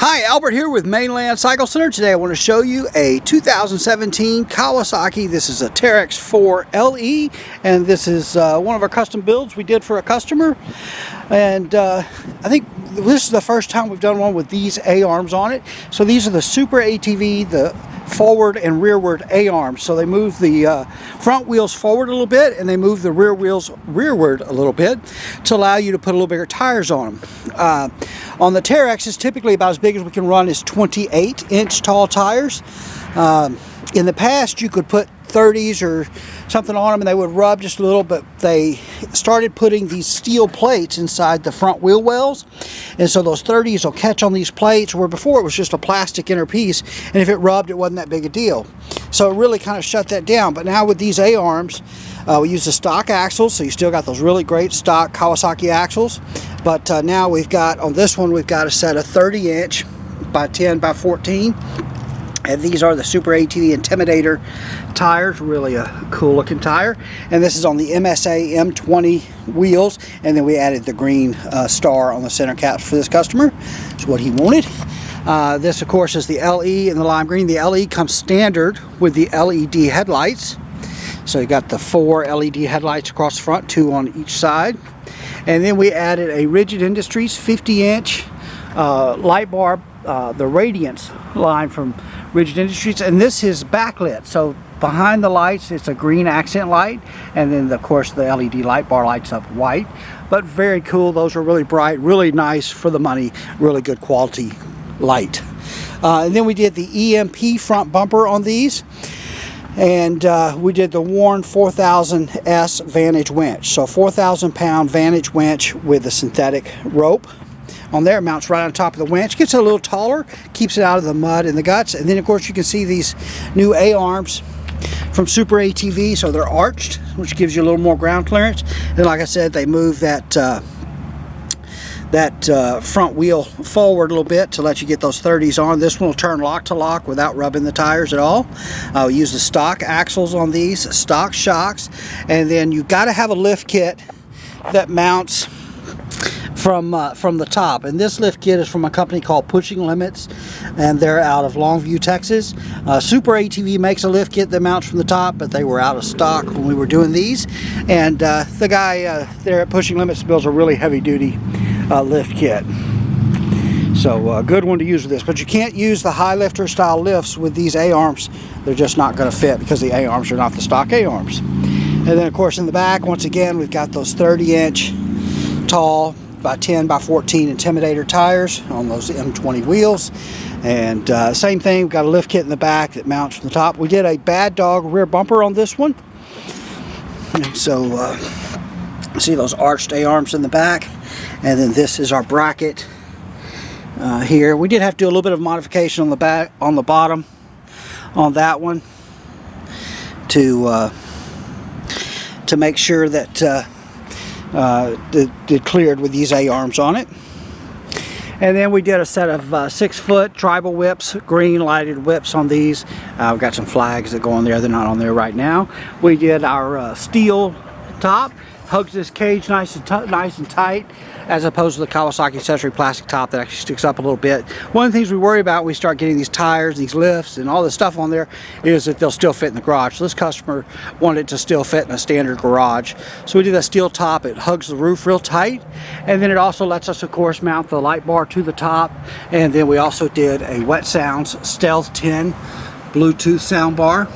Hi, Albert here with Mainland Cycle Center. Today I want to show you a 2017 Kawasaki. This is a Teryx4 LE, and this is one of our custom builds we did for a customer. And I think this is the first time we've done one with these AArms on it. So these are the Super ATV, the forward and rearward AArms. So they move the front wheels forward a little bit and they move the rear wheels rearward a little bit to allow you to put a little bigger tires on them. On the Teryx, it's typically about as big as we can run is 28-inch tall tires. In the past, you could put 30s or something on them and they would rub just a little, but they started putting these steel plates inside the front wheel wells, and so those 30s will catch on these plates, where before it was just a plastic inner piece, and if it rubbed, it wasn't that big a deal. So it really kind of shut that down. But now with these AArms, we use the stock axles, so you still got those really great stock Kawasaki axles, but now we've got, on this one, we've got a set of 30-inch by 10 by 14. And these are the Super ATV Intimidator tires, really a cool looking tire. And this is on the MSA M20 wheels, and then we added the green star on the center caps for this customer. That's what he wanted. This of course is the LE in the lime green. The LE comes standard with the LED headlights. So you got the 4 LED headlights across the front, 2 on each side. And then we added a Rigid Industries 50-inch light bar, the Radiance line from Rigid Industries, and this is backlit, so behind the lights it's a green accent light, and then of course the LED light bar lights up white. But very cool. Those are really bright, really nice for the money, really good quality light. And then we did the EMP front bumper on these, and we did the Warn 4000S Vantage winch, so 4,000 pound Vantage winch with a synthetic rope on there. It mounts right on top of the winch, gets it a little taller, keeps it out of the mud and the guts. And then of course you can see these new AArms from Super ATV, so they're arched, which gives you a little more ground clearance. And like I said, they move that front wheel forward a little bit to let you get those 30s on. This one will turn lock to lock without rubbing the tires at all. We use the stock axles on these, stock shocks, and then you got to have a lift kit that mounts from the top, and this lift kit is from a company called Pushing Limits, and they're out of Longview, Texas. Super ATV makes a lift kit that mounts from the top, but they were out of stock when we were doing these, and the guy there at Pushing Limits builds a really heavy-duty lift kit. So a good one to use with this, but you can't use the high lifter style lifts with these AArms. They're just not going to fit because the AArms are not the stock AArms. And then of course in the back, once again, we've got those 30-inch tall by 10 by 14 Intimidator tires on those M20 wheels. And same thing, we've got a lift kit in the back that mounts from the top. We did a Bad Dog rear bumper on this one, and so see those arched AArms in the back. And then this is our bracket here. We did have to do a little bit of modification on the back, on the bottom on that one to make sure that it cleared with these AArms on it. And then we did a set of 6-foot tribal whips, green lighted whips on these. We've got some flags that go on there. They're not on there right now. We did our steel top, hugs this cage nice and tight, as opposed to the Kawasaki accessory plastic top that actually sticks up a little bit. One of the things we worry about when we start getting these tires, these lifts, and all this stuff on there is that they'll still fit in the garage. So this customer wanted it to still fit in a standard garage. So we did that steel top. It hugs the roof real tight, and then it also lets us, of course, mount the light bar to the top. And then we also did a Wet Sounds Stealth 10 Bluetooth sound bar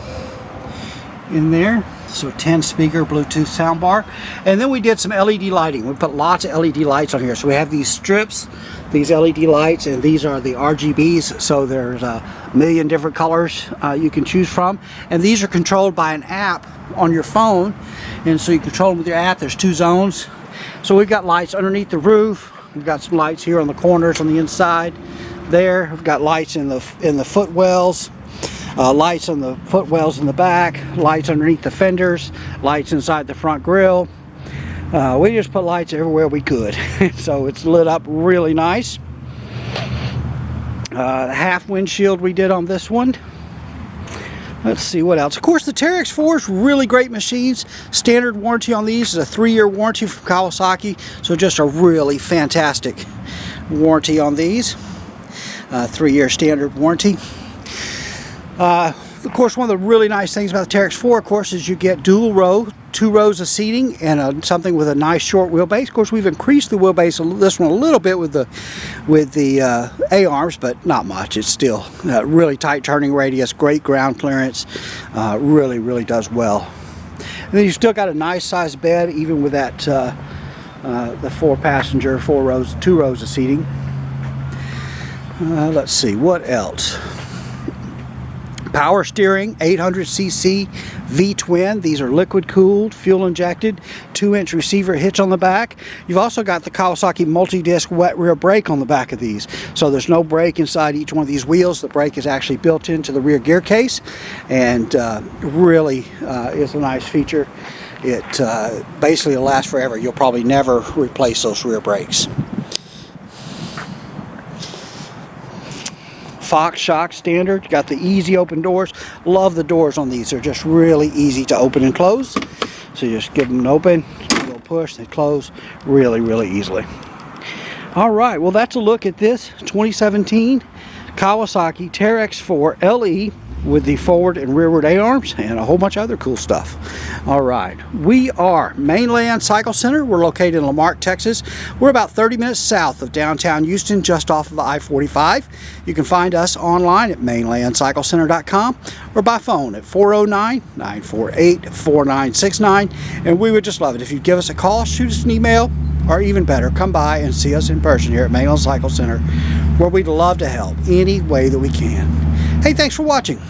in there. So 10 speaker Bluetooth soundbar. And then we did some LED lighting. We put lots of LED lights on here. So we have these strips, these LED lights, and these are the RGBs. So there's a million different colors you can choose from. And these are controlled by an app on your phone. And so you control them with your app. There's 2 zones. So we've got lights underneath the roof. We've got some lights here on the corners on the inside there. We've got lights in the footwells. Lights on the footwells in the back, lights underneath the fenders, lights inside the front grille. We just put lights everywhere we could. So it's lit up really nice. The half windshield we did on this one. Let's see what else. Of course, the Teryx4s, really great machines. Standard warranty on these is a 3-year warranty from Kawasaki. So just a really fantastic warranty on these. 3-year standard warranty. Of course, one of the really nice things about the Teryx4, of course, is you get dual row, 2 rows of seating, and something with a nice short wheelbase. Of course, we've increased the wheelbase of this one a little bit with the AArms, but not much. It's still really tight turning radius, great ground clearance, really does well. And then you still got a nice sized bed, even with that the 4-passenger, 2 rows of seating. Let's see, what else? Power steering, 800cc V-twin. These are liquid cooled, fuel injected, 2-inch receiver hitch on the back. You've also got the Kawasaki multi-disc wet rear brake on the back of these. So there's no brake inside each one of these wheels. The brake is actually built into the rear gear case, and really is a nice feature. It basically will last forever. You'll probably never replace those rear brakes. Fox shock standard. Got the easy open doors. Love the doors on these. They're just really easy to open and close. So you just give them an open, a little push, they close really easily. All right, well, that's a look at this 2017 Kawasaki Teryx4 LE with the forward and rearward AArms and a whole bunch of other cool stuff. All right, we are Mainland Cycle Center. We're located in Marque, Texas. We're about 30 minutes south of downtown Houston, just off of the I-45. You can find us online at mainlandcyclecenter.com or by phone at 409-948-4969. And we would just love it if you'd give us a call, shoot us an email, or even better, come by and see us in person here at Mainland Cycle Center, where we'd love to help any way that we can. Hey, thanks for watching.